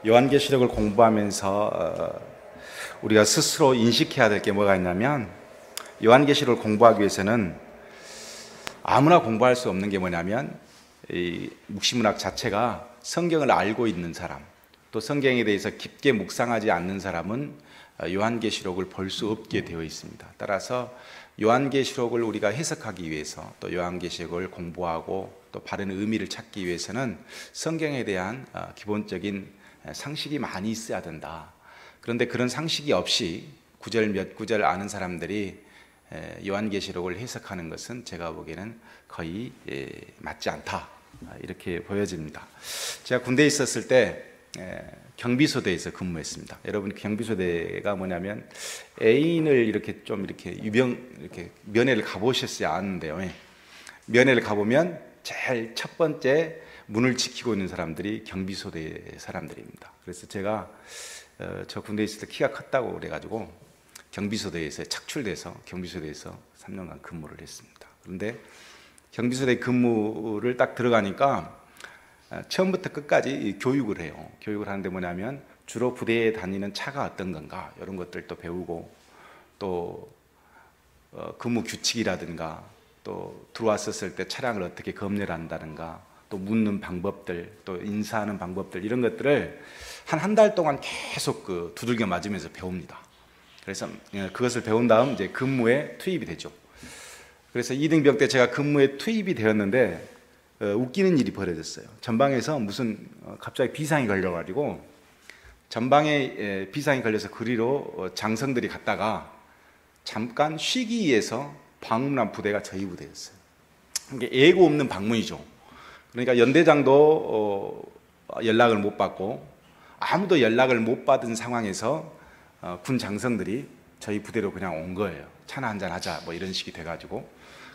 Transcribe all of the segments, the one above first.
요한계시록을 공부하면서 우리가 스스로 인식해야 될 게 뭐가 있냐면, 요한계시록을 공부하기 위해서는 아무나 공부할 수 없는 게 뭐냐면, 이 묵시문학 자체가 성경을 알고 있는 사람, 또 성경에 대해서 깊게 묵상하지 않는 사람은 요한계시록을 볼 수 없게 되어 있습니다. 따라서 요한계시록을 우리가 해석하기 위해서, 또 요한계시록을 공부하고 또 바른 의미를 찾기 위해서는 성경에 대한 기본적인 상식이 많이 있어야 된다. 그런데 그런 상식이 없이 구절 몇 구절 아는 사람들이 요한계시록을 해석하는 것은 제가 보기에는 거의 맞지 않다, 이렇게 보여집니다. 제가 군대에 있었을 때 경비소대에서 근무했습니다. 여러분, 경비소대가 뭐냐면 애인을 이렇게 좀 이렇게 면회를 가보셨어야 아는데요. 면회를 가보면 제일 첫 번째 문을 지키고 있는 사람들이 경비소대 사람들입니다. 그래서 제가 저 군대에 있을 때 키가 컸다고 그래가지고 경비소대에서 착출돼서 경비소대에서 3년간 근무를 했습니다. 그런데 경비소대 근무를 딱 들어가니까 처음부터 끝까지 교육을 해요. 교육을 하는데 뭐냐면 주로 부대에 다니는 차가 어떤 건가, 이런 것들도 배우고, 또 근무 규칙이라든가, 또 들어왔었을 때 차량을 어떻게 검열한다든가, 또 묻는 방법들, 또 인사하는 방법들, 이런 것들을 한 달 동안 계속 두들겨 맞으면서 배웁니다. 그래서 그것을 배운 다음 이제 근무에 투입이 되죠. 그래서 2등병 때 제가 근무에 투입이 되었는데 웃기는 일이 벌어졌어요. 전방에서 무슨 갑자기 비상이 걸려가지고, 전방에 비상이 걸려서 그리로 장성들이 갔다가 잠깐 쉬기 위해서 방문한 부대가 저희 부대였어요. 이게 예고 없는 방문이죠. 그러니까 연대장도 연락을 못 받고 아무도 연락을 못 받은 상황에서 군 장성들이 저희 부대로 그냥 온 거예요. 차나 한잔 하자, 뭐 이런 식이 돼가지고.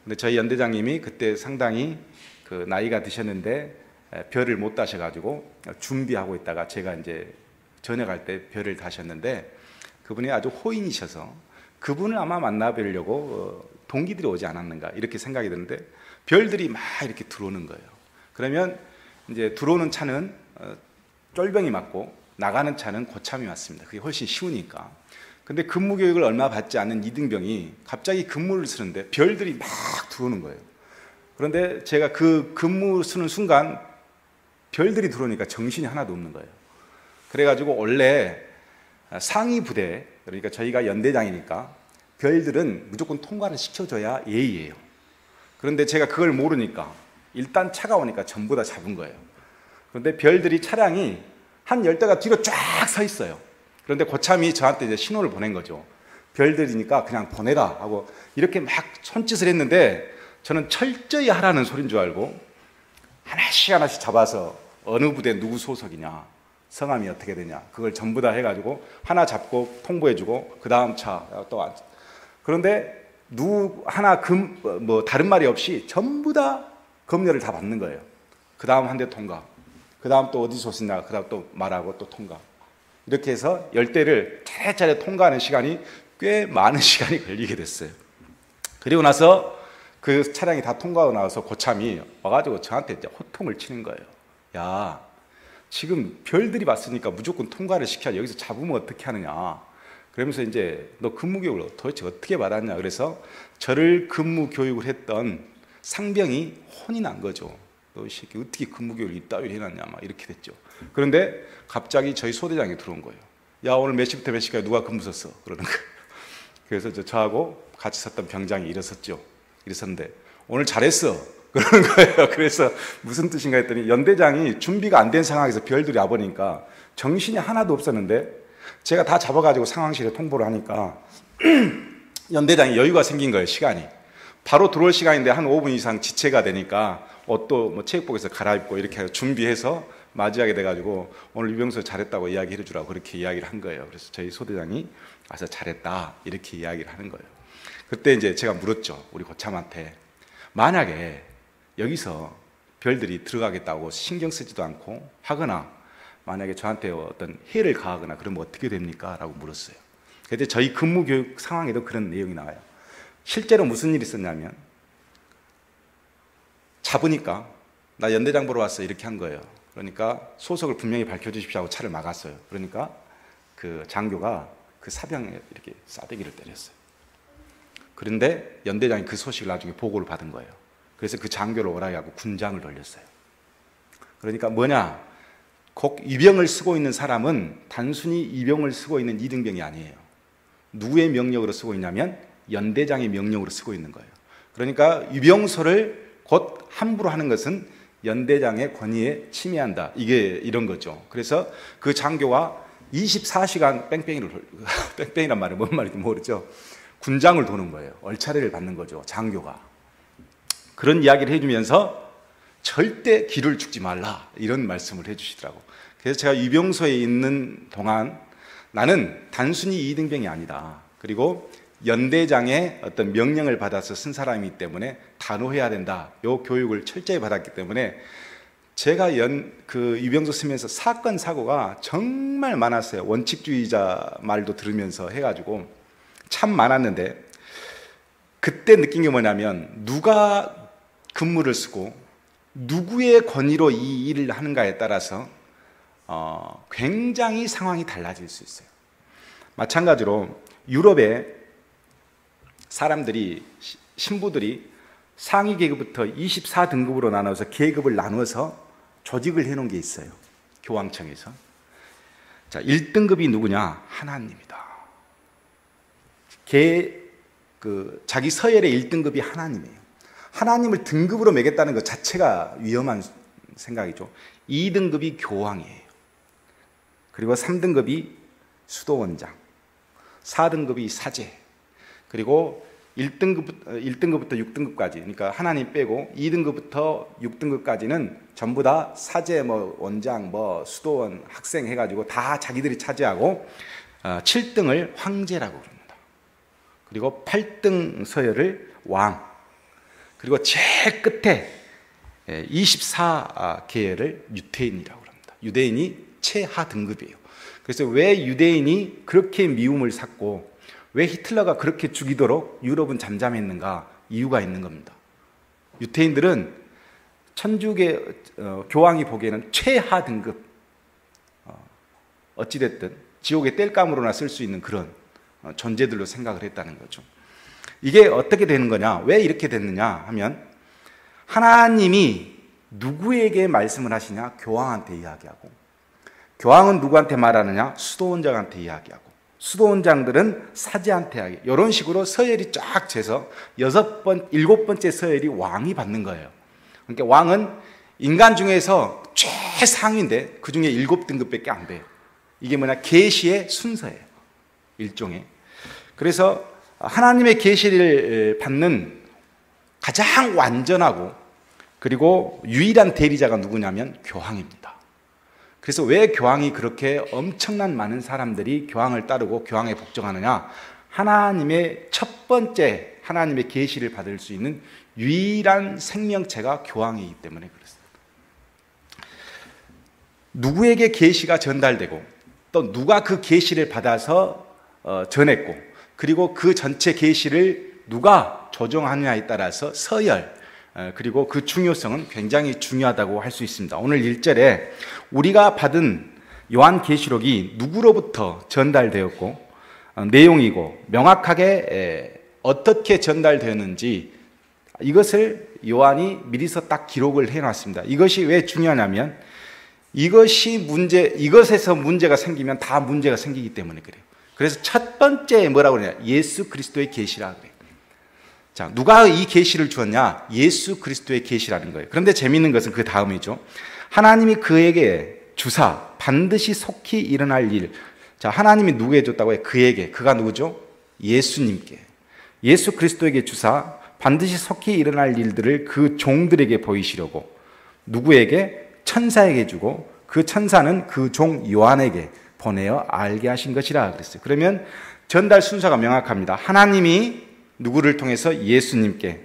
근데 저희 연대장님이 그때 상당히 나이가 드셨는데 별을 못 다셔가지고 준비하고 있다가 제가 이제 전역할 때 별을 다셨는데, 그분이 아주 호인이셔서 그분을 아마 만나뵈려고 동기들이 오지 않았는가, 이렇게 생각이 드는데 별들이 막 이렇게 들어오는 거예요. 그러면 이제 들어오는 차는 쫄병이 맞고 나가는 차는 고참이 맞습니다. 그게 훨씬 쉬우니까. 근데 근무 교육을 얼마 받지 않은 2등병이 갑자기 근무를 쓰는데 별들이 막 들어오는 거예요. 그런데 제가 그 근무 쓰는 순간 별들이 들어오니까 정신이 하나도 없는 거예요. 그래가지고 원래 상위 부대, 그러니까 저희가 연대장이니까 별들은 무조건 통과를 시켜줘야 예의예요. 그런데 제가 그걸 모르니까 일단 차가 오니까 전부 다 잡은 거예요. 그런데 별들이 차량이 한 10대가 뒤로 쫙 서 있어요. 그런데 고참이 저한테 이제 신호를 보낸 거죠. 별들이니까 그냥 보내라 하고 이렇게 막 손짓을 했는데, 저는 철저히 하라는 소린 줄 알고 하나씩 하나씩 잡아서 어느 부대 누구 소속이냐, 성함이 어떻게 되냐, 그걸 전부 다 해가지고 하나 잡고 통보해주고 그 다음 차 또 앉아. 그런데 누구 하나 다른 말이 없이 전부 다 검열을 다 받는 거예요. 그 다음 한 대 통과, 그 다음 또 어디 소속이냐, 그 다음 또 말하고 또 통과. 이렇게 해서 10대를 차례차례 통과하는 시간이 꽤 많은 시간이 걸리게 됐어요. 그리고 나서 그 차량이 다 통과하고 나서 고참이 와가지고 저한테 이제 호통을 치는 거예요. 야, 지금 별들이 왔으니까 무조건 통과를 시켜야 여기서 잡으면 어떻게 하느냐. 그러면서 이제 너 근무 교육을 도대체 어떻게 받았냐. 그래서 저를 근무 교육을 했던 상병이 혼이 난 거죠. 너 이 새끼 어떻게 근무 교육을 이따위로 해놨냐, 막 이렇게 됐죠. 그런데 갑자기 저희 소대장이 들어온 거예요. 야, 오늘 몇 시부터 몇 시까지 누가 근무 썼어? 그러는 거예요. 그래서 저하고 같이 섰던 병장이 일어섰죠. 일어섰는데 오늘 잘했어, 그러는 거예요. 그래서 무슨 뜻인가 했더니 연대장이 준비가 안 된 상황에서 별들이 와보니까 정신이 하나도 없었는데 제가 다 잡아가지고 상황실에 통보를 하니까 연대장이 여유가 생긴 거예요. 시간이 바로 들어올 시간인데 한 5분 이상 지체가 되니까 옷도 뭐 체육복에서 갈아입고 이렇게 준비해서 맞이하게 돼가지고 오늘 유병수 잘했다고 이야기해 주라고 그렇게 이야기를 한 거예요. 그래서 저희 소대장이 와서 잘했다, 이렇게 이야기를 하는 거예요. 그때 이제 제가 물었죠, 우리 고참한테. 만약에 여기서 별들이 들어가겠다고 신경 쓰지도 않고 하거나 만약에 저한테 어떤 해를 가하거나 그러면 어떻게 됩니까? 라고 물었어요. 그때 저희 근무 교육 상황에도 그런 내용이 나와요. 실제로 무슨 일이 있었냐면, 잡으니까 나 연대장 보러 왔어, 이렇게 한 거예요. 그러니까 소속을 분명히 밝혀주십시오 하고 차를 막았어요. 그러니까 그 장교가 그 사병에 이렇게 싸대기를 때렸어요. 그런데 연대장이 그 소식을 나중에 보고를 받은 거예요. 그래서 그 장교를 오라게 하고 군장을 돌렸어요. 그러니까 뭐냐, 꼭 이병을 쓰고 있는 사람은 단순히 이병을 쓰고 있는 이등병이 아니에요. 누구의 명령으로 쓰고 있냐면 연대장의 명령으로 쓰고 있는 거예요. 그러니까 유병소를 곧 함부로 하는 것은 연대장의 권위에 침해한다, 이게 이런 거죠. 그래서 그 장교가 24시간 뺑뺑이란 말이 뭔 말인지 모르죠. 군장을 도는 거예요. 얼차례를 받는 거죠, 장교가. 그런 이야기를 해주면서 절대 기를 죽지 말라, 이런 말씀을 해주시더라고. 그래서 제가 유병소에 있는 동안 나는 단순히 이등병이 아니다, 그리고 연대장의 어떤 명령을 받아서 쓴 사람이기 때문에 단호해야 된다, 요 교육을 철저히 받았기 때문에 제가 그 유병소 쓰면서 사건 사고가 정말 많았어요. 원칙주의자 말도 들으면서 해가지고 참 많았는데, 그때 느낀 게 뭐냐면 누가 근무를 쓰고 누구의 권위로 이 일을 하는가에 따라서 굉장히 상황이 달라질 수 있어요. 마찬가지로 유럽의 사람들이, 신부들이 상위 계급부터 24등급으로 나눠서 계급을 나눠서 조직을 해놓은 게 있어요, 교황청에서. 자, 1등급이 누구냐? 하나님이다. 자기 서열의 1등급이 하나님이에요. 하나님을 등급으로 매겼다는 것 자체가 위험한 생각이죠. 2등급이 교황이에요. 그리고 3등급이 수도원장, 4등급이 사제, 그리고 1등급부터 6등급까지, 그러니까 하나님 빼고 2등급부터 6등급까지는 전부 다 사제, 원장, 수도원, 학생 해가지고 다 자기들이 차지하고 7등을 황제라고 부릅니다. 그리고 8등 서열을 왕, 그리고 제일 끝에 24계열을 유대인이라고 합니다. 유대인이 최하 등급이에요. 그래서 왜 유대인이 그렇게 미움을 샀고 왜 히틀러가 그렇게 죽이도록 유럽은 잠잠했는가, 이유가 있는 겁니다. 유대인들은 천주교 교황이 보기에는 최하 등급, 어찌됐든 지옥의 땔감으로나 쓸 수 있는 그런 존재들로 생각을 했다는 거죠. 이게 어떻게 되는 거냐, 왜 이렇게 됐느냐 하면, 하나님이 누구에게 말씀을 하시냐? 교황한테 이야기하고, 교황은 누구한테 말하느냐? 수도원장한테 이야기하고, 수도원장들은 사제한테 이야기, 이런 식으로 서열이 쫙 재서 7번째 서열이 왕이 받는 거예요. 그러니까 왕은 인간 중에서 최상위인데 그 중에 7등급밖에 안 돼요. 이게 뭐냐? 계시의 순서예요, 일종의. 그래서 하나님의 계시를 받는 가장 완전하고 그리고 유일한 대리자가 누구냐면 교황입니다. 그래서 왜 교황이 그렇게 엄청난 많은 사람들이 교황을 따르고 교황에 복종하느냐? 하나님의 첫 번째 하나님의 계시를 받을 수 있는 유일한 생명체가 교황이기 때문에 그렇습니다. 누구에게 계시가 전달되고 또 누가 그 계시를 받아서 전했고, 그리고 그 전체 계시를 누가 조정하느냐에 따라서 서열, 그리고 그 중요성은 굉장히 중요하다고 할 수 있습니다. 오늘 1절에 우리가 받은 요한계시록이 누구로부터 전달되었고 내용이고 명확하게 어떻게 전달되었는지, 이것을 요한이 미리서 딱 기록을 해놨습니다. 이것이 왜 중요하냐면 이것에서 문제가 생기면 다 문제가 생기기 때문에 그래요. 그래서 첫 번째 뭐라고 그러냐? 예수 그리스도의 계시라 그래요. 자, 누가 이 계시를 주었냐? 예수 그리스도의 계시라는 거예요. 그런데 재미있는 것은 그 다음이죠. 하나님이 그에게 주사 반드시 속히 일어날 일. 자, 하나님이 누구에게 줬다고 해요? 그에게. 그가 누구죠? 예수님께. 예수 그리스도에게 주사 반드시 속히 일어날 일들을 그 종들에게 보이시려고. 누구에게? 천사에게 주고 그 천사는 그 종 요한에게 보내어 알게 하신 것이라 그랬어요. 그러면 전달 순서가 명확합니다. 하나님이 누구를 통해서? 예수님께.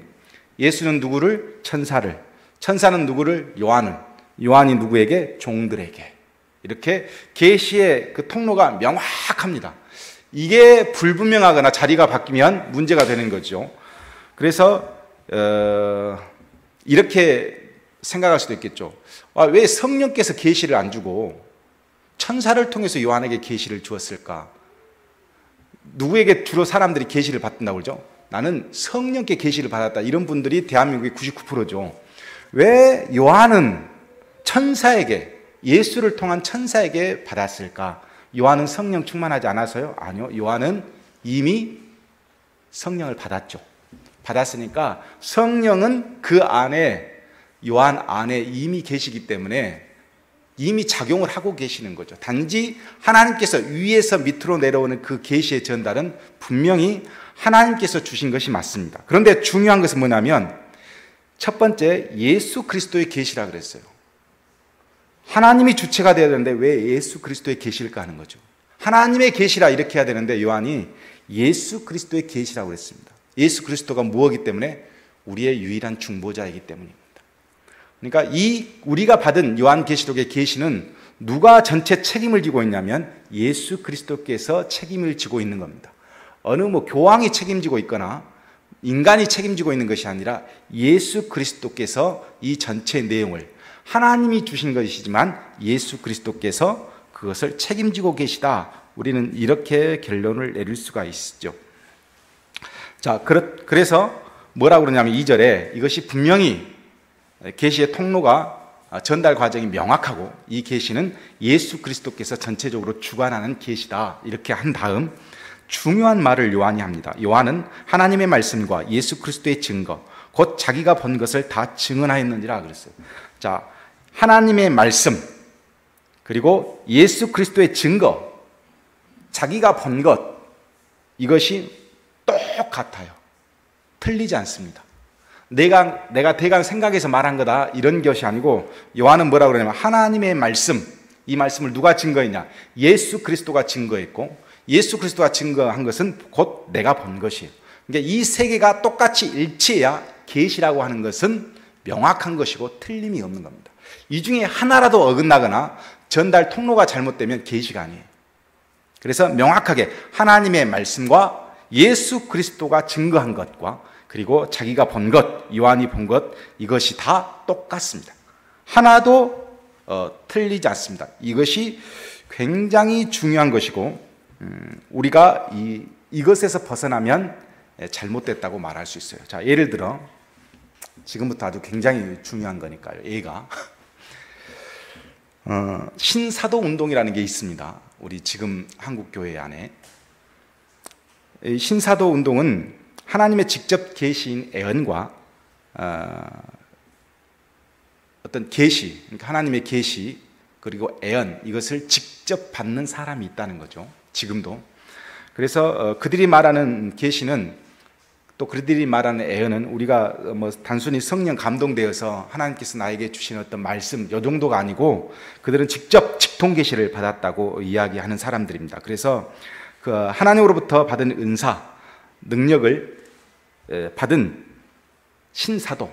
예수는 누구를? 천사를. 천사는 누구를? 요한을. 요한이 누구에게? 종들에게. 이렇게 계시의 그 통로가 명확합니다. 이게 불분명하거나 자리가 바뀌면 문제가 되는 거죠. 그래서 이렇게 생각할 수도 있겠죠. 왜 성령께서 계시를 안 주고 천사를 통해서 요한에게 계시를 주었을까? 누구에게 주로 사람들이 계시를 받는다고 그러죠? 나는 성령께 계시를 받았다. 이런 분들이 대한민국의 99%죠. 왜 요한은 천사에게, 예수를 통한 천사에게 받았을까? 요한은 성령 충만하지 않아서요? 아니요. 요한은 이미 성령을 받았죠. 받았으니까 성령은 그 안에, 요한 안에 이미 계시기 때문에 이미 작용을 하고 계시는 거죠. 단지 하나님께서 위에서 밑으로 내려오는 그 계시의 전달은 분명히 하나님께서 주신 것이 맞습니다. 그런데 중요한 것은 뭐냐면 첫 번째, 예수 그리스도의 계시라 그랬어요. 하나님이 주체가 되어야 되는데 왜 예수 그리스도의 계시일까 하는 거죠. 하나님의 계시라 이렇게 해야 되는데 요한이 예수 그리스도의 계시라고 그랬습니다. 예수 그리스도가 무엇이기 때문에? 우리의 유일한 중보자이기 때문입니다. 그러니까 우리가 받은 요한계시록의 계시는 누가 전체 책임을 지고 있냐면 예수 그리스도께서 책임을 지고 있는 겁니다. 어느 교황이 책임지고 있거나 인간이 책임지고 있는 것이 아니라 예수 그리스도께서 이 전체 내용을, 하나님이 주신 것이지만 예수 그리스도께서 그것을 책임지고 계시다. 우리는 이렇게 결론을 내릴 수가 있죠. 자, 그래서 뭐라고 그러냐면 2절에 이것이 분명히 계시의 통로가, 전달 과정이 명확하고 이 계시는 예수 그리스도께서 전체적으로 주관하는 계시다. 이렇게 한 다음 중요한 말을 요한이 합니다. 요한은 하나님의 말씀과 예수 그리스도의 증거, 곧 자기가 본 것을 다 증언하였느니라 그랬어요. 자, 하나님의 말씀, 그리고 예수 그리스도의 증거, 자기가 본 것, 이것이 똑같아요. 틀리지 않습니다. 내가 대강 생각해서 말한 거다 이런 것이 아니고 요한은 뭐라고 그러냐면 하나님의 말씀, 이 말씀을 누가 증거했냐? 예수 그리스도가 증거했고 예수 그리스도가 증거한 것은 곧 내가 본 것이에요. 그러니까 이 세 개가 똑같이 일치해야 계시라고 하는 것은 명확한 것이고 틀림이 없는 겁니다. 이 중에 하나라도 어긋나거나 전달 통로가 잘못되면 계시가 아니에요. 그래서 명확하게 하나님의 말씀과 예수 그리스도가 증거한 것과 그리고 자기가 본 것, 요한이 본 것, 이것이 다 똑같습니다. 하나도 틀리지 않습니다. 이것이 굉장히 중요한 것이고 우리가 이것에서 벗어나면 잘못됐다고 말할 수 있어요. 자, 예를 들어 지금부터 아주 굉장히 중요한 거니까요. 얘가 신사도 운동이라는 게 있습니다. 우리 지금 한국 교회 안에 신사도 운동은 하나님의 직접 계시인 애언과 어떤 계시, 그러니까 하나님의 계시 그리고 애언, 이것을 직접 받는 사람이 있다는 거죠. 지금도. 그래서 그들이 말하는 계시는, 또 그들이 말하는 애언은 우리가 단순히 성령 감동되어서 하나님께서 나에게 주신 어떤 말씀 이 정도가 아니고 그들은 직접 직통 계시를 받았다고 이야기하는 사람들입니다. 그래서 그 하나님으로부터 받은 은사, 능력을 받은 신사도,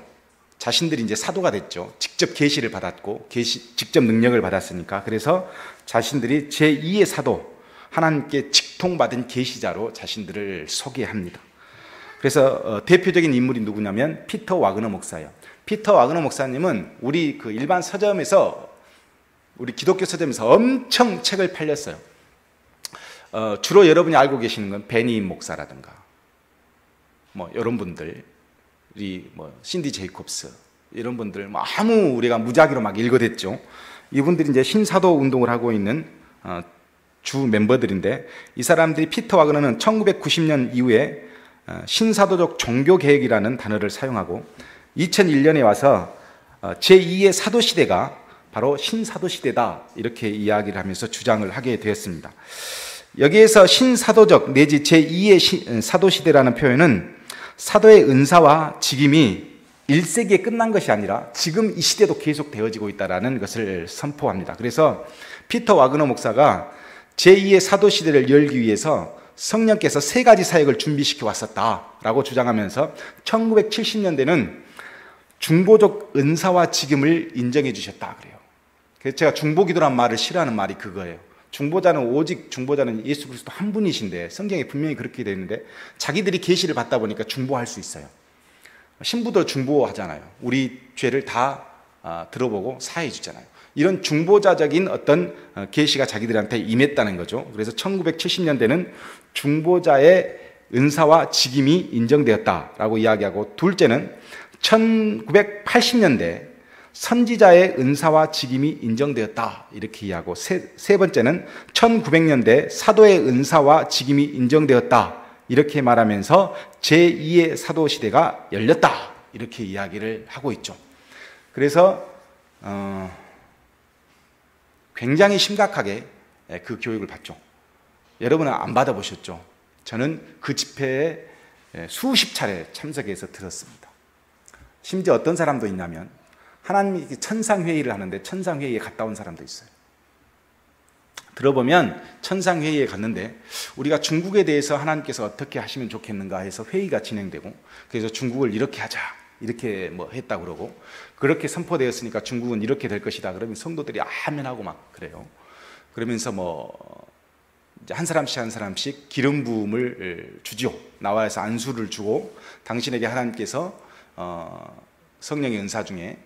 자신들이 이제 사도가 됐죠. 직접 계시를 받았고 직접 능력을 받았으니까. 그래서 자신들이 제2의 사도, 하나님께 직통받은 계시자로 자신들을 소개합니다. 그래서 대표적인 인물이 누구냐면 피터 와그너 목사예요. 피터 와그너 목사님은 우리 그 일반 서점에서, 우리 기독교 서점에서 엄청 책을 팔렸어요. 주로 여러분이 알고 계시는 건 베니 목사라든가 이런 분들이 신디 제이콥스 이런 분들 아무 우리가 무작위로 막 읽어댔죠. 이분들이 이제 신사도 운동을 하고 있는 주 멤버들인데, 이 사람들이, 피터 와그너는 1990년 이후에 신사도적 종교개혁이라는 단어를 사용하고 2001년에 와서 제2의 사도시대가 바로 신사도시대다 이렇게 이야기를 하면서 주장을 하게 되었습니다. 여기에서 신사도적 내지 제2의 사도시대라는 표현은 사도의 은사와 직임이 1세기에 끝난 것이 아니라 지금 이 시대도 계속 되어지고 있다는 것을 선포합니다. 그래서 피터 와그너 목사가 제2의 사도시대를 열기 위해서 성령께서 세 가지 사역을 준비시켜 왔었다라고 주장하면서 1970년대는 중보적 은사와 직임을 인정해 주셨다 그래요. 그래서 제가 중보기도란 말을 싫어하는 말이 그거예요. 중보자는 예수 그리스도 한 분이신데, 성경에 분명히 그렇게 되어 있는데 자기들이 계시를 받다 보니까 중보할 수 있어요. 신부도 중보하잖아요. 우리 죄를 다 들어보고 사해 주잖아요. 이런 중보자적인 어떤 계시가 자기들한테 임했다는 거죠. 그래서 1970년대는 중보자의 은사와 직임이 인정되었다라고 이야기하고, 둘째는 1980년대 선지자의 은사와 직임이 인정되었다 이렇게 이야기하고, 세 번째는 1900년대 사도의 은사와 직임이 인정되었다 이렇게 말하면서 제2의 사도 시대가 열렸다 이렇게 이야기를 하고 있죠. 그래서 굉장히 심각하게 그 교육을 받죠. 여러분은 안 받아보셨죠? 저는 그 집회에 수십 차례 참석해서 들었습니다. 심지어 어떤 사람도 있냐면 하나님이 천상회의를 하는데 천상회의에 갔다 온 사람도 있어요. 들어보면 천상회의에 갔는데 우리가 중국에 대해서 하나님께서 어떻게 하시면 좋겠는가 해서 회의가 진행되고, 그래서 중국을 이렇게 하자 이렇게 뭐 했다고 그러고, 그렇게 선포되었으니까 중국은 이렇게 될 것이다 그러면 성도들이 아멘 하고 막 그래요. 그러면서 뭐 이제 한 사람씩 기름 부음을 주죠. 나와서 안수를 주고, 당신에게 하나님께서 성령의 은사 중에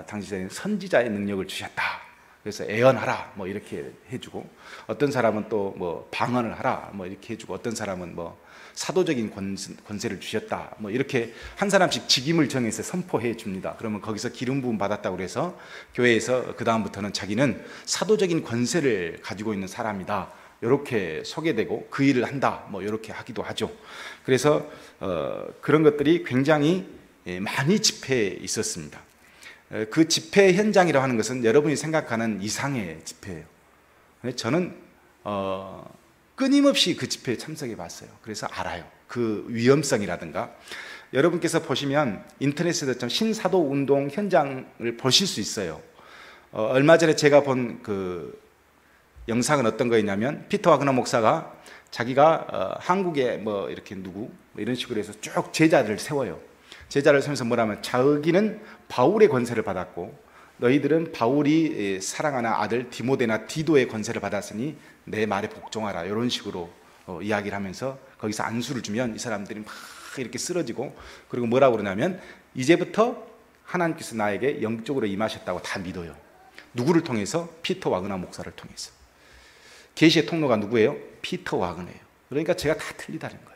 당신에게 선지자의 능력을 주셨다. 그래서 애언하라 뭐 이렇게 해주고, 어떤 사람은 또 뭐 방언을 하라 뭐 이렇게 해주고, 어떤 사람은 뭐 사도적인 권세를 주셨다 뭐 이렇게 한 사람씩 직임을 정해서 선포해 줍니다. 그러면 거기서 기름 부음 받았다고 해서 교회에서 그 다음부터는 자기는 사도적인 권세를 가지고 있는 사람이다 이렇게 소개되고 그 일을 한다 뭐 이렇게 하기도 하죠. 그래서 그런 것들이 굉장히 많이 집회에 있었습니다. 그 집회 현장이라고 하는 것은 여러분이 생각하는 이상의 집회예요. 저는 끊임없이 그 집회에 참석해 봤어요. 그래서 알아요. 그 위험성이라든가. 여러분께서 보시면 인터넷에서 좀 신사도 운동 현장을 보실 수 있어요. 얼마 전에 제가 본 그 영상은 어떤 거였냐면, 피터 와그너 목사가 자기가 한국에 뭐 이렇게 누구 뭐 이런 식으로 해서 쭉 제자들을 세워요. 제자를 세우면서 뭐라면, 자기는 바울의 권세를 받았고 너희들은 바울이 사랑하는 아들 디모데나 디도의 권세를 받았으니 내 말에 복종하라 이런 식으로 이야기를 하면서 거기서 안수를 주면 이 사람들이 막 이렇게 쓰러지고, 그리고 뭐라고 그러냐면 이제부터 하나님께서 나에게 영적으로 임하셨다고 다 믿어요. 누구를 통해서? 피터 와그너 목사를 통해서. 계시의 통로가 누구예요? 피터 와그너예요. 그러니까 제가 다 틀리다는 거예요.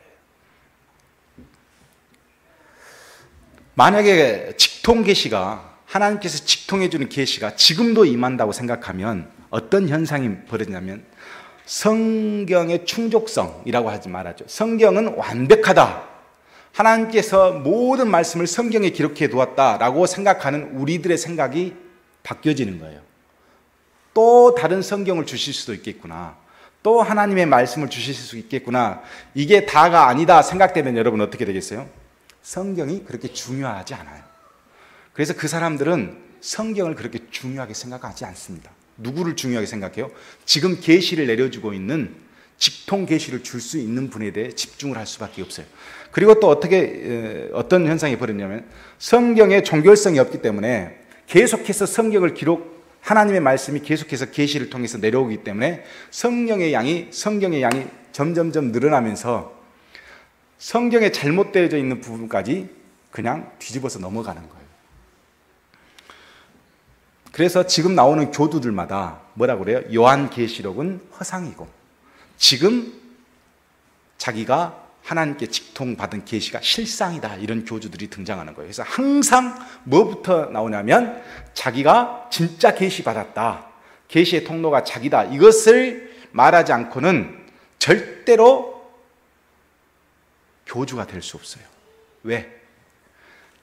만약에 직통 계시가, 하나님께서 직통해 주는 계시가 지금도 임한다고 생각하면 어떤 현상이 벌어지냐면, 성경의 충족성이라고 하지 말아죠. 성경은 완벽하다, 하나님께서 모든 말씀을 성경에 기록해 두었다라고 생각하는 우리들의 생각이 바뀌어지는 거예요. 또 다른 성경을 주실 수도 있겠구나, 또 하나님의 말씀을 주실 수 있겠구나, 이게 다가 아니다 생각되면 여러분 어떻게 되겠어요? 성경이 그렇게 중요하지 않아요. 그래서 그 사람들은 성경을 그렇게 중요하게 생각하지 않습니다. 누구를 중요하게 생각해요? 지금 계시를 내려주고 있는, 직통 계시를 줄 수 있는 분에 대해 집중을 할 수밖에 없어요. 그리고 또 어떤 현상이 벌어지냐면, 성경에 종결성이 없기 때문에 계속해서 성경을 하나님의 말씀이 계속해서 계시를 통해서 내려오기 때문에 성경의 양이 점점점 늘어나면서 성경에 잘못되어져 있는 부분까지 그냥 뒤집어서 넘어가는 거예요. 그래서 지금 나오는 교두들마다 뭐라고 그래요? 요한계시록은 허상이고 지금 자기가 하나님께 직통받은 계시가 실상이다, 이런 교주들이 등장하는 거예요. 그래서 항상 뭐부터 나오냐면 자기가 진짜 계시 받았다, 계시의 통로가 자기다, 이것을 말하지 않고는 절대로 교주가 될 수 없어요. 왜?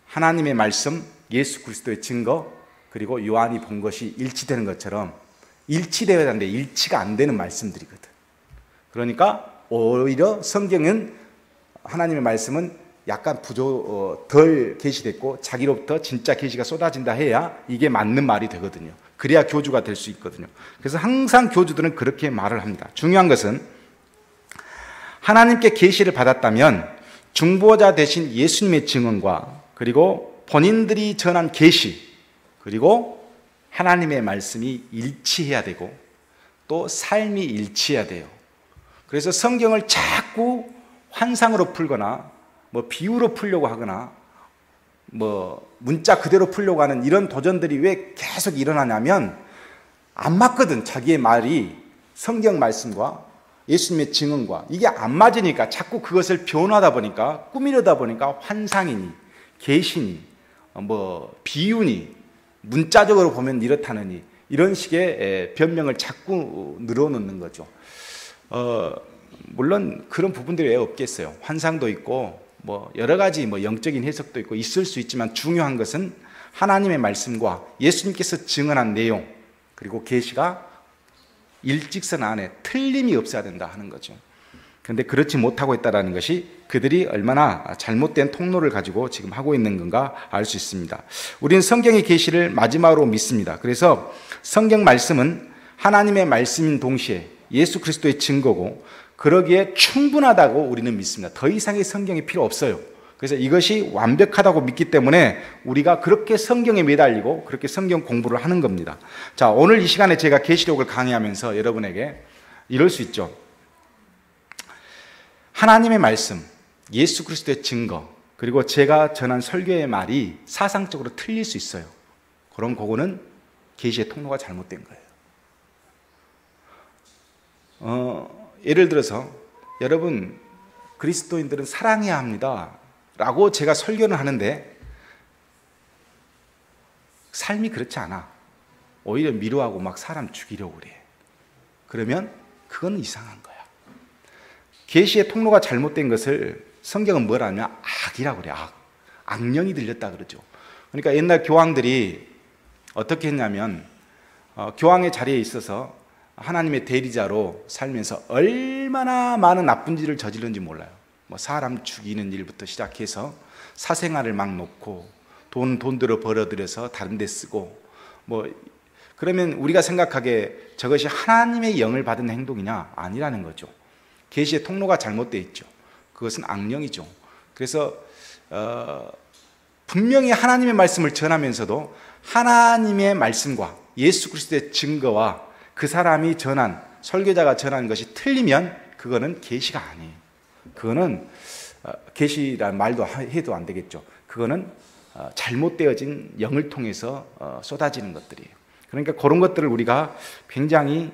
하나님의 말씀, 예수 그리스도의 증거, 그리고 요한이 본 것이 일치되는 것처럼 일치되어야 하는데 일치가 안 되는 말씀들이거든. 그러니까 오히려 성경은, 하나님의 말씀은 약간 덜 계시됐고 자기로부터 진짜 계시가 쏟아진다 해야 이게 맞는 말이 되거든요. 그래야 교주가 될 수 있거든요. 그래서 항상 교주들은 그렇게 말을 합니다. 중요한 것은 하나님께 계시를 받았다면 중보자 되신 예수님의 증언과 그리고 본인들이 전한 계시, 그리고 하나님의 말씀이 일치해야 되고 또 삶이 일치해야 돼요. 그래서 성경을 자꾸 환상으로 풀거나 뭐 비유로 풀려고 하거나 문자 그대로 풀려고 하는 이런 도전들이 왜 계속 일어나냐면 안 맞거든. 자기의 말이 성경 말씀과 예수님의 증언과 이게 안 맞으니까 자꾸 그것을 변하다 보니까, 꾸미려다 보니까 환상이니 계시니 비유니 문자적으로 보면 이렇다느니 이런 식의 변명을 자꾸 늘어놓는 거죠. 물론 그런 부분들이 왜 없겠어요. 환상도 있고 여러 가지 영적인 해석도 있고 있을 수 있지만, 중요한 것은 하나님의 말씀과 예수님께서 증언한 내용, 그리고 계시가 일직선 안에 틀림이 없어야 된다 하는 거죠. 그런데 그렇지 못하고 있다는 것이 그들이 얼마나 잘못된 통로를 가지고 지금 하고 있는 건가 알 수 있습니다. 우리는 성경의 계시를 마지막으로 믿습니다. 그래서 성경 말씀은 하나님의 말씀인 동시에 예수 그리스도의 증거고, 그러기에 충분하다고 우리는 믿습니다. 더 이상의 성경이 필요 없어요. 그래서 이것이 완벽하다고 믿기 때문에 우리가 그렇게 성경에 매달리고 그렇게 성경 공부를 하는 겁니다. 자, 오늘 이 시간에 제가 계시록을 강의하면서 여러분에게 이럴 수 있죠. 하나님의 말씀, 예수 그리스도의 증거, 그리고 제가 전한 설교의 말이 사상적으로 틀릴 수 있어요. 그럼 그거는 계시의 통로가 잘못된 거예요. 예를 들어서 여러분, 그리스도인들은 사랑해야 합니다 라고 제가 설교는 하는데 삶이 그렇지 않아. 오히려 미워하고 막 사람 죽이려고 그래. 그러면 그건 이상한 거야. 계시의 통로가 잘못된 것을 성경은 뭐라 하냐? 악이라고 그래. 악령이 들렸다 그러죠. 그러니까 옛날 교황들이 어떻게 했냐면 교황의 자리에 있어서 하나님의 대리자로 살면서 얼마나 많은 나쁜 일을 저질렀는지 몰라요. 사람 죽이는 일부터 시작해서 사생활을 막 놓고 돈들어 벌어들여서 다른 데 쓰고 그러면 우리가 생각하기에 저것이 하나님의 영을 받은 행동이냐? 아니라는 거죠. 계시의 통로가 잘못되어 있죠. 그것은 악령이죠. 그래서 분명히 하나님의 말씀을 전하면서도 하나님의 말씀과 예수 그리스도의 증거와 그 사람이 전한, 설교자가 전한 것이 틀리면 그거는 계시가 아니에요. 그거는 계시란 말도 해도 안 되겠죠. 그거는 잘못되어진 영을 통해서 쏟아지는 것들이에요. 그러니까 그런 것들을 우리가 굉장히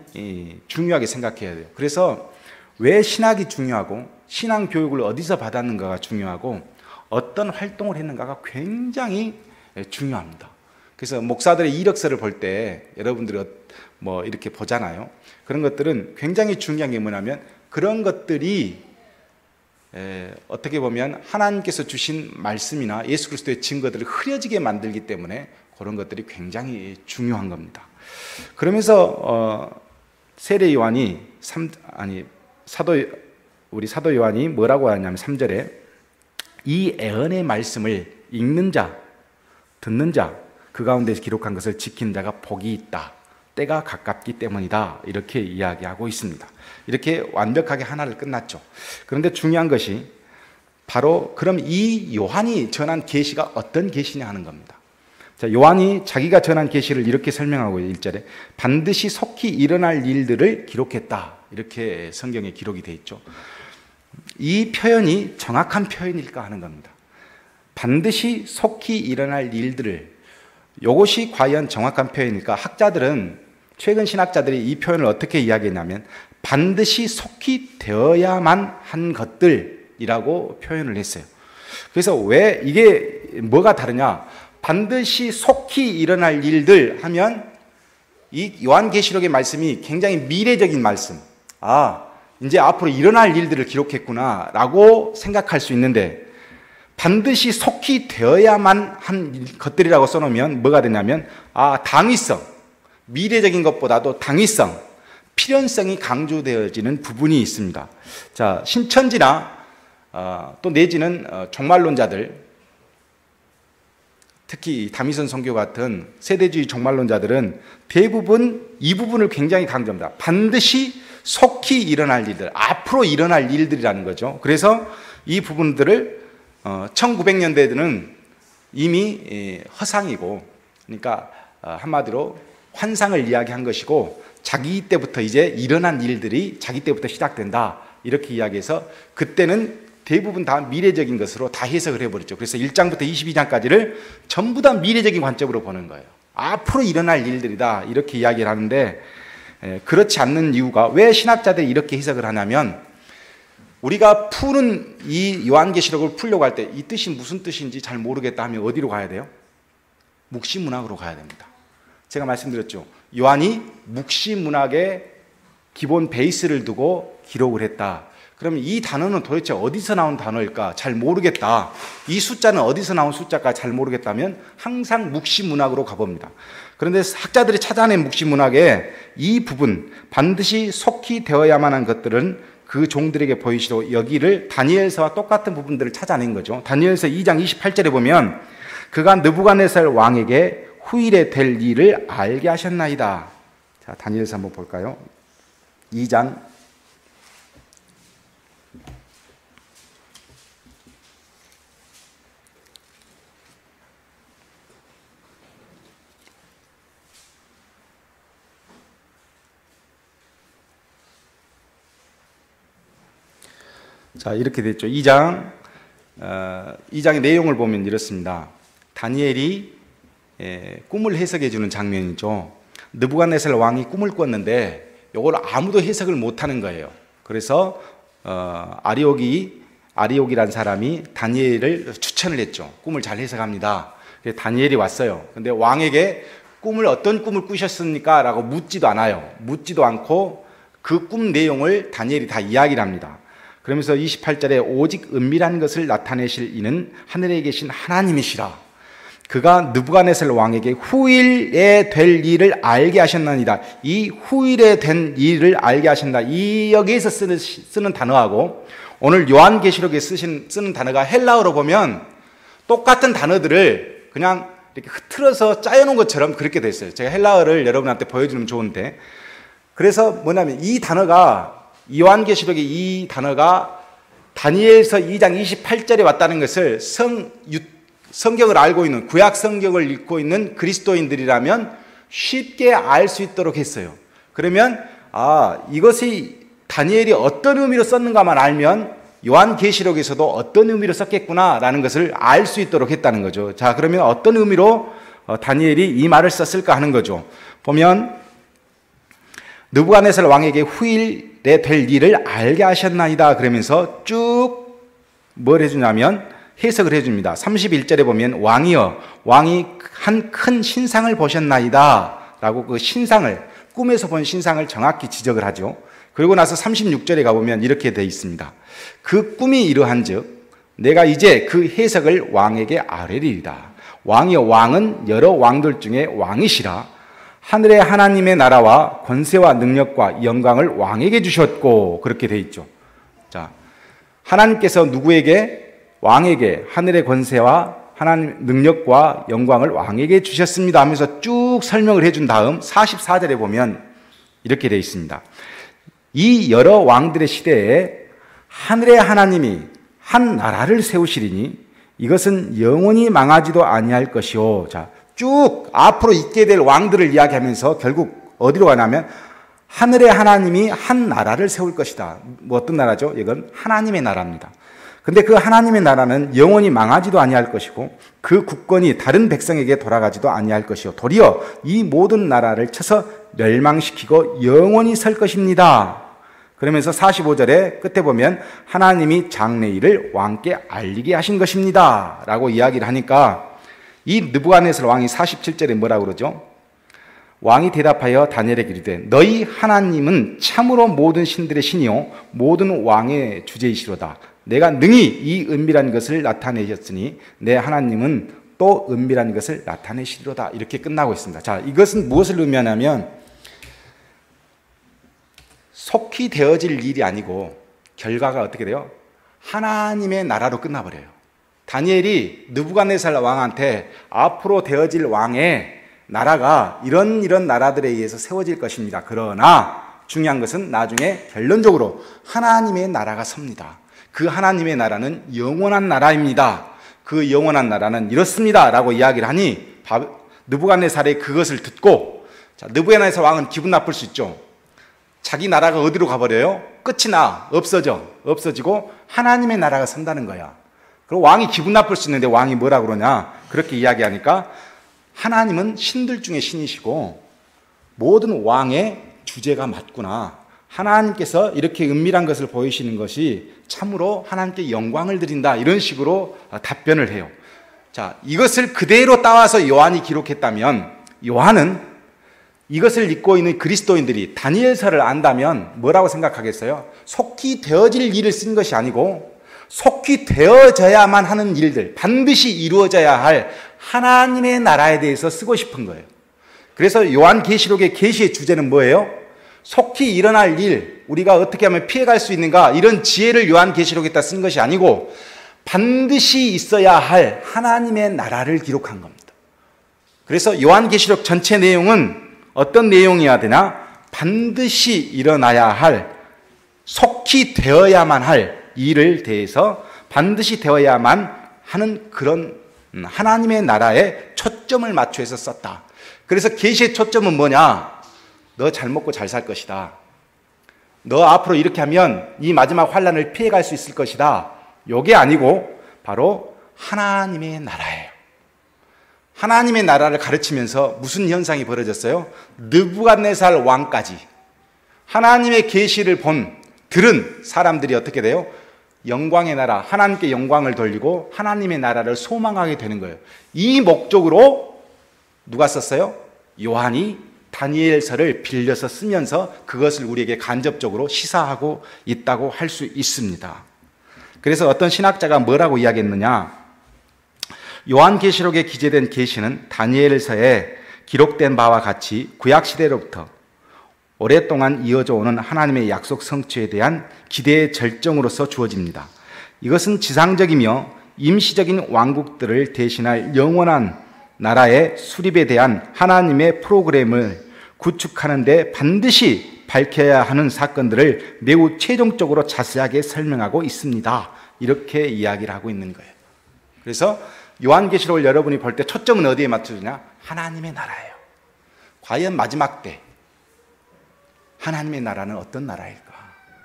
중요하게 생각해야 돼요. 그래서 왜 신학이 중요하고 신앙 교육을 어디서 받았는가가 중요하고 어떤 활동을 했는가가 굉장히 중요합니다. 그래서 목사들의 이력서를 볼 때 여러분들이 이렇게 보잖아요. 그런 것들은 굉장히 중요한 게 뭐냐면 그런 것들이 어떻게 보면 하나님께서 주신 말씀이나 예수 그리스도의 증거들을 흐려지게 만들기 때문에 그런 것들이 굉장히 중요한 겁니다. 그러면서 세례 요한이 우리 사도 요한이 뭐라고 하냐면 3절에 이 애언의 말씀을 읽는 자, 듣는 자, 그 가운데서 기록한 것을 지키는 자가 복이 있다. 때가 가깝기 때문이다. 이렇게 이야기하고 있습니다. 이렇게 완벽하게 하나를 끝났죠. 그런데 중요한 것이 바로 그럼 이 요한이 전한 계시가 어떤 계시냐 하는 겁니다. 자, 요한이 자기가 전한 계시를 이렇게 설명하고 1절에 반드시 속히 일어날 일들을 기록했다. 이렇게 성경에 기록이 되어 있죠. 이 표현이 정확한 표현일까 하는 겁니다. 반드시 속히 일어날 일들을, 이것이 과연 정확한 표현일까? 최근 신학자들이 이 표현을 어떻게 이야기했냐면 반드시 속히 되어야만 한 것들이라고 표현을 했어요. 그래서 왜 이게 뭐가 다르냐? 반드시 속히 일어날 일들 하면 이 요한계시록의 말씀이 굉장히 미래적인 말씀, 이제 앞으로 일어날 일들을 기록했구나 라고 생각할 수 있는데, 반드시 속히 되어야만 한 것들이라고 써놓으면 뭐가 되냐면 당위성, 미래적인 것보다도 당위성, 필연성이 강조되어지는 부분이 있습니다. 자, 신천지나 또 내지는 종말론자들, 특히 다미선 선교 같은 세대주의 종말론자들은 대부분 이 부분을 굉장히 강조합니다. 반드시 속히 일어날 일들, 앞으로 일어날 일들이라는 거죠. 그래서 이 부분들을 1900년대들은 이미 허상이고, 그러니까 한마디로 환상을 이야기한 것이고 자기 때부터 이제 일어난 일들이 자기 때부터 시작된다 이렇게 이야기해서 그때는 대부분 다 미래적인 것으로 다 해석을 해버렸죠. 그래서 1장부터 22장까지를 전부 다 미래적인 관점으로 보는 거예요. 앞으로 일어날 일들이다 이렇게 이야기를 하는데, 그렇지 않는 이유가, 왜 신학자들이 이렇게 해석을 하냐면, 우리가 푸는 이 요한계시록을 풀려고 할 때 이 뜻이 무슨 뜻인지 잘 모르겠다 하면 어디로 가야 돼요? 묵시문학으로 가야 됩니다. 제가 말씀드렸죠. 요한이 묵시문학의 기본 베이스를 두고 기록을 했다. 그러면 이 단어는 도대체 어디서 나온 단어일까? 잘 모르겠다. 이 숫자는 어디서 나온 숫자가 잘 모르겠다면 항상 묵시문학으로 가봅니다. 그런데 학자들이 찾아낸 묵시문학의 이 부분, 반드시 속히 되어야만 한 것들은 그 종들에게 보이시고 여기를 다니엘서와 똑같은 부분들을 찾아낸 거죠. 다니엘서 2장 28절에 보면 그가 느부갓네살 왕에게 후일에 될 일을 알게 하셨나이다. 자, 다니엘서 한번 볼까요? 2장 자, 이렇게 됐죠. 2장의 내용을 보면 이렇습니다. 다니엘이 꿈을 해석해 주는 장면이죠. 느부갓네살 왕이 꿈을 꿨는데 이걸 아무도 해석을 못하는 거예요. 그래서 아리옥이란 사람이 다니엘을 추천을 했죠. 꿈을 잘 해석합니다. 그래서 다니엘이 왔어요. 근데 왕에게 어떤 꿈을 꾸셨습니까? 라고 묻지도 않아요. 묻지도 않고 그 꿈 내용을 다니엘이 다 이야기를 합니다. 그러면서 28절에 오직 은밀한 것을 나타내실 이는 하늘에 계신 하나님이시라. 그가 느부갓네살 왕에게 후일에 될 일을 알게 하셨나이다. 이 후일에 된 일을 알게 하신다. 이 여기에서 쓰는 단어하고 오늘 요한계시록에 쓰는 단어가 헬라어로 보면 똑같은 단어들을 그냥 이렇게 흐트러서 짜여놓은 것처럼 그렇게 됐어요. 제가 헬라어를 여러분한테 보여주면 좋은데, 그래서 뭐냐면 이 단어가, 요한계시록의 이 단어가 다니엘서 2장 28절에 왔다는 것을 성경을 알고 있는, 구약 성경을 읽고 있는 그리스도인들이라면 쉽게 알 수 있도록 했어요. 그러면 이것이 다니엘이 어떤 의미로 썼는가만 알면 요한계시록에서도 어떤 의미로 썼겠구나라는 것을 알 수 있도록 했다는 거죠. 자, 그러면 어떤 의미로 다니엘이 이 말을 썼을까 하는 거죠. 보면 느부갓네살 왕에게 후일에 될 일을 알게 하셨나이다 그러면서 쭉 뭘 해주냐면 해석을 해줍니다. 31절에 보면 왕이 한 큰 신상을 보셨나이다 라고 그 신상을, 꿈에서 본 신상을 정확히 지적을 하죠. 그리고 나서 36절에 가보면 이렇게 되어 있습니다. 그 꿈이 이러한즉 내가 이제 그 해석을 왕에게 아뢰리이다. 왕은 여러 왕들 중에 왕이시라. 하늘의 하나님의 나라와 권세와 능력과 영광을 왕에게 주셨고, 그렇게 되어 있죠. 자, 하나님께서 누구에게? 왕에게 하늘의 권세와 하나님 능력과 영광을 왕에게 주셨습니다 하면서 쭉 설명을 해준 다음 44절에 보면 이렇게 되어 있습니다. 이 여러 왕들의 시대에 하늘의 하나님이 한 나라를 세우시리니 이것은 영원히 망하지도 아니할 것이요. 자, 쭉 앞으로 있게 될 왕들을 이야기하면서 결국 어디로 가냐면 하늘의 하나님이 한 나라를 세울 것이다. 뭐 어떤 나라죠? 이건 하나님의 나라입니다. 근데 그 하나님의 나라는 영원히 망하지도 아니할 것이고 그 국권이 다른 백성에게 돌아가지도 아니할 것이요. 도리어 이 모든 나라를 쳐서 멸망시키고 영원히 설 것입니다. 그러면서 45절에 끝에 보면 하나님이 장래일을 왕께 알리게 하신 것입니다 라고 이야기를 하니까 이 느부갓네살 왕이 47절에 뭐라고 그러죠? 왕이 대답하여 다니엘에게 이르되 너희 하나님은 참으로 모든 신들의 신이요 모든 왕의 주제이시로다. 내가 능히 이 은밀한 것을 나타내셨으니 내 하나님은 또 은밀한 것을 나타내시리로다. 이렇게 끝나고 있습니다. 자, 이것은 무엇을 의미하냐면 속히 되어질 일이 아니고 결과가 어떻게 돼요? 하나님의 나라로 끝나버려요. 다니엘이 느부갓네살 왕한테 앞으로 되어질 왕의 나라가 이런 나라들에 의해서 세워질 것입니다. 그러나 중요한 것은 나중에 결론적으로 하나님의 나라가 섭니다. 그 하나님의 나라는 영원한 나라입니다. 그 영원한 나라는 이렇습니다 라고 이야기를 하니 느부갓네살이 그것을 듣고, 자, 느부갓네살 왕은 기분 나쁠 수 있죠. 자기 나라가 어디로 가버려요? 끝이 나, 없어지고 하나님의 나라가 선다는 거야. 그리고 왕이 기분 나쁠 수 있는데 왕이 뭐라 그러냐? 그렇게 이야기하니까 하나님은 신들 중에 신이시고 모든 왕의 주제가 맞구나. 하나님께서 이렇게 은밀한 것을 보이시는 것이 참으로 하나님께 영광을 드린다. 이런 식으로 답변을 해요. 자, 이것을 그대로 따와서 요한이 기록했다면 요한은 이것을 읽고 있는 그리스도인들이 다니엘서를 안다면 뭐라고 생각하겠어요? 속히 되어질 일을 쓴 것이 아니고 속히 되어져야만 하는 일들, 반드시 이루어져야 할 하나님의 나라에 대해서 쓰고 싶은 거예요. 그래서 요한계시록의 계시의 주제는 뭐예요? 속히 일어날 일, 우리가 어떻게 하면 피해갈 수 있는가, 이런 지혜를 요한계시록에다 쓴 것이 아니고 반드시 있어야 할 하나님의 나라를 기록한 겁니다. 그래서 요한계시록 전체 내용은 어떤 내용이어야 되나? 반드시 일어나야 할, 속히 되어야만 할 일을 대해서 반드시 되어야만 하는 그런 하나님의 나라에 초점을 맞춰서 썼다. 그래서 계시의 초점은 뭐냐? 너 잘 먹고 잘 살 것이다. 너 앞으로 이렇게 하면 이 마지막 환난을 피해갈 수 있을 것이다. 이게 아니고 바로 하나님의 나라예요. 하나님의 나라를 가르치면서 무슨 현상이 벌어졌어요? 느부갓네살 왕까지 하나님의 계시를 들은 사람들이 어떻게 돼요? 영광의 나라, 하나님께 영광을 돌리고 하나님의 나라를 소망하게 되는 거예요. 이 목적으로 누가 썼어요? 요한이 다니엘서를 빌려서 쓰면서 그것을 우리에게 간접적으로 시사하고 있다고 할 수 있습니다. 그래서 어떤 신학자가 뭐라고 이야기했느냐? 요한계시록에 기재된 계시는 다니엘서에 기록된 바와 같이 구약시대로부터 오랫동안 이어져 오는 하나님의 약속 성취에 대한 기대의 절정으로서 주어집니다. 이것은 지상적이며 임시적인 왕국들을 대신할 영원한 나라의 수립에 대한 하나님의 프로그램을 구축하는 데 반드시 밝혀야 하는 사건들을 매우 최종적으로 자세하게 설명하고 있습니다. 이렇게 이야기를 하고 있는 거예요. 그래서 요한계시록을 여러분이 볼 때 초점은 어디에 맞춰주냐? 하나님의 나라예요. 과연 마지막 때 하나님의 나라는 어떤 나라일까?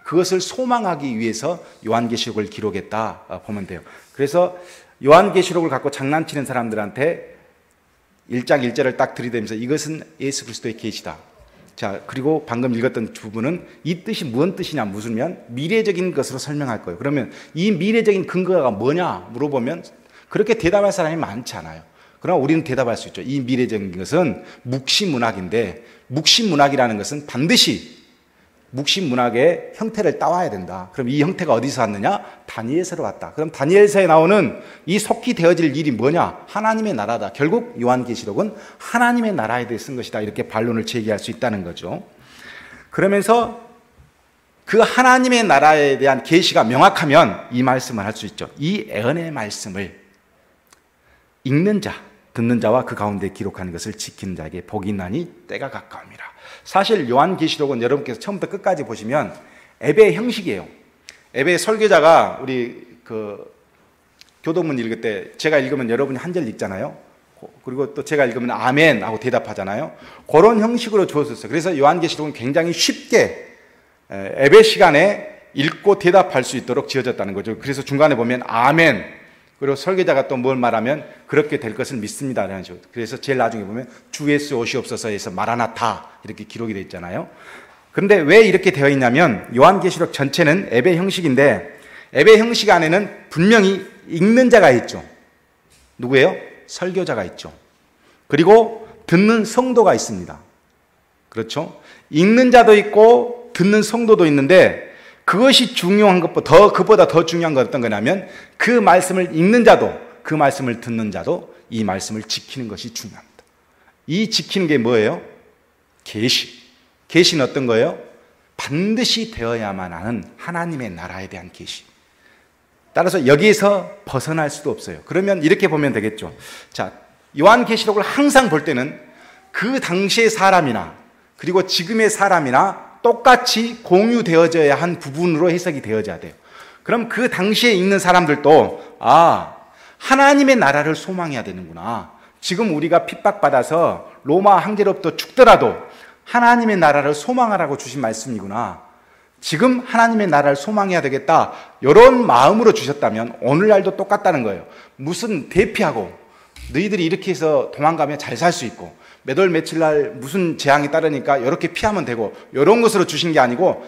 그것을 소망하기 위해서 요한계시록을 기록했다 보면 돼요. 그래서 요한계시록을 갖고 장난치는 사람들한테 1장 1절을 딱 들이대면서 이것은 예수 그리스도의 계시다. 자, 그리고 방금 읽었던 부분은 이 뜻이 무슨 뜻이냐 물으면 미래적인 것으로 설명할 거예요. 그러면 이 미래적인 근거가 뭐냐 물어보면 그렇게 대답할 사람이 많지 않아요. 그러나 우리는 대답할 수 있죠. 이 미래적인 것은 묵시문학인데 묵시문학이라는 것은 반드시 묵시문학의 형태를 따와야 된다. 그럼 이 형태가 어디서 왔느냐? 다니엘서로 왔다. 그럼 다니엘서에 나오는 이 속히 되어질 일이 뭐냐? 하나님의 나라다. 결국 요한계시록은 하나님의 나라에 대해 쓴 것이다. 이렇게 반론을 제기할 수 있다는 거죠. 그러면서 그 하나님의 나라에 대한 계시가 명확하면 이 말씀을 할 수 있죠. 이 애언의 말씀을 읽는 자, 듣는 자와 그 가운데 기록하는 것을 지키는 자에게 복이 있나니 때가 가까웁니다. 사실 요한계시록은 여러분께서 처음부터 끝까지 보시면 예배의 형식이에요. 예배 설교자가 우리 교도문 읽을 때 제가 읽으면 여러분이 한 절 읽잖아요. 그리고 또 제가 읽으면 아멘 하고 대답하잖아요. 그런 형식으로 주어졌어요. 그래서 요한계시록은 굉장히 쉽게 예배 시간에 읽고 대답할 수 있도록 지어졌다는 거죠. 그래서 중간에 보면 아멘, 그리고 설교자가 또 뭘 말하면 그렇게 될 것을 믿습니다. 그래서 제일 나중에 보면 주 예수 오시옵소서에서 마라나타 이렇게 기록이 되어 있잖아요. 그런데 왜 이렇게 되어 있냐면 요한계시록 전체는 예배 형식인데 예배 형식 안에는 분명히 읽는 자가 있죠. 누구예요? 설교자가 있죠. 그리고 듣는 성도가 있습니다. 그렇죠? 읽는 자도 있고 듣는 성도도 있는데 그것이 중요한 것보다 그보다 더 중요한 건 어떤 거냐면 그 말씀을 읽는 자도 그 말씀을 듣는 자도 이 말씀을 지키는 것이 중요합니다. 이 지키는 게 뭐예요? 계시. 계시는 어떤 거예요? 반드시 되어야만 하는 하나님의 나라에 대한 계시. 따라서 여기에서 벗어날 수도 없어요. 그러면 이렇게 보면 되겠죠. 자, 요한계시록을 항상 볼 때는 그 당시의 사람이나 그리고 지금의 사람이나 똑같이 공유되어져야 한 부분으로 해석이 되어져야 돼요. 그럼 그 당시에 읽는 사람들도 하나님의 나라를 소망해야 되는구나. 지금 우리가 핍박받아서 로마 황제로부터 죽더라도 하나님의 나라를 소망하라고 주신 말씀이구나. 지금 하나님의 나라를 소망해야 되겠다. 이런 마음으로 주셨다면 오늘날도 똑같다는 거예요. 무슨 대피하고 너희들이 이렇게 해서 도망가면 잘 살 수 있고 몇 월 며칠 날 무슨 재앙이 따르니까 이렇게 피하면 되고 이런 것으로 주신 게 아니고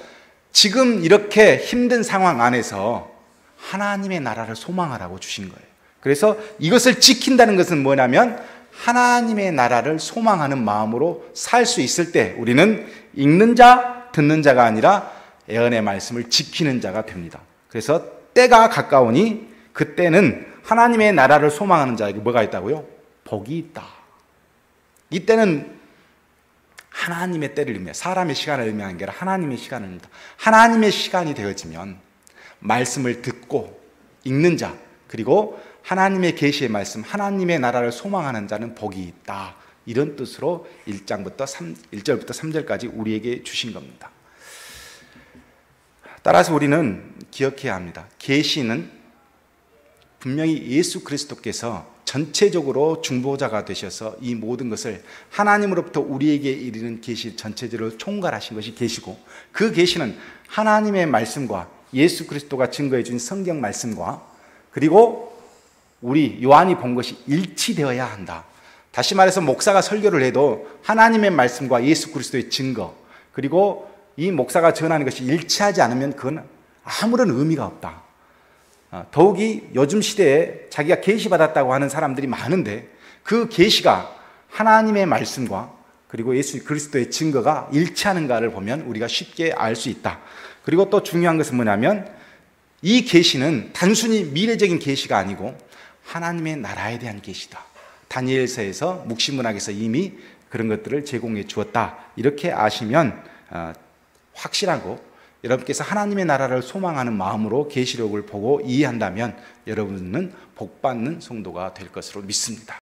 지금 이렇게 힘든 상황 안에서 하나님의 나라를 소망하라고 주신 거예요. 그래서 이것을 지킨다는 것은 뭐냐면 하나님의 나라를 소망하는 마음으로 살 수 있을 때 우리는 읽는 자, 듣는 자가 아니라 예언의 말씀을 지키는 자가 됩니다. 그래서 때가 가까우니 그때는 하나님의 나라를 소망하는 자에게 뭐가 있다고요? 복이 있다. 이때는 하나님의 때를 의미해요. 사람의 시간을 의미하는 게 아니라 하나님의 시간을 의미합니다. 하나님의 시간이 되어지면 말씀을 듣고 읽는 자, 그리고 하나님의 계시의 말씀, 하나님의 나라를 소망하는 자는 복이 있다. 이런 뜻으로 1절부터 3절까지 우리에게 주신 겁니다. 따라서 우리는 기억해야 합니다. 계시는 분명히 예수 그리스도께서 전체적으로 중보자가 되셔서 이 모든 것을 하나님으로부터 우리에게 이르는 계시 전체적으로 총괄하신 것이 계시고, 그 계시는 하나님의 말씀과 예수 그리스도가 증거해 준 성경 말씀과 그리고 우리 요한이 본 것이 일치되어야 한다. 다시 말해서 목사가 설교를 해도 하나님의 말씀과 예수 그리스도의 증거, 그리고 이 목사가 전하는 것이 일치하지 않으면 그건 아무런 의미가 없다. 더욱이 요즘 시대에 자기가 계시받았다고 하는 사람들이 많은데 그 계시가 하나님의 말씀과 그리고 예수 그리스도의 증거가 일치하는가를 보면 우리가 쉽게 알 수 있다. 그리고 또 중요한 것은 뭐냐면 이 계시는 단순히 미래적인 계시가 아니고 하나님의 나라에 대한 계시다. 다니엘서에서 묵시문학에서 이미 그런 것들을 제공해 주었다. 이렇게 아시면 확실하고 여러분께서 하나님의 나라를 소망하는 마음으로 계시록을 보고 이해한다면 여러분은 복받는 성도가 될 것으로 믿습니다.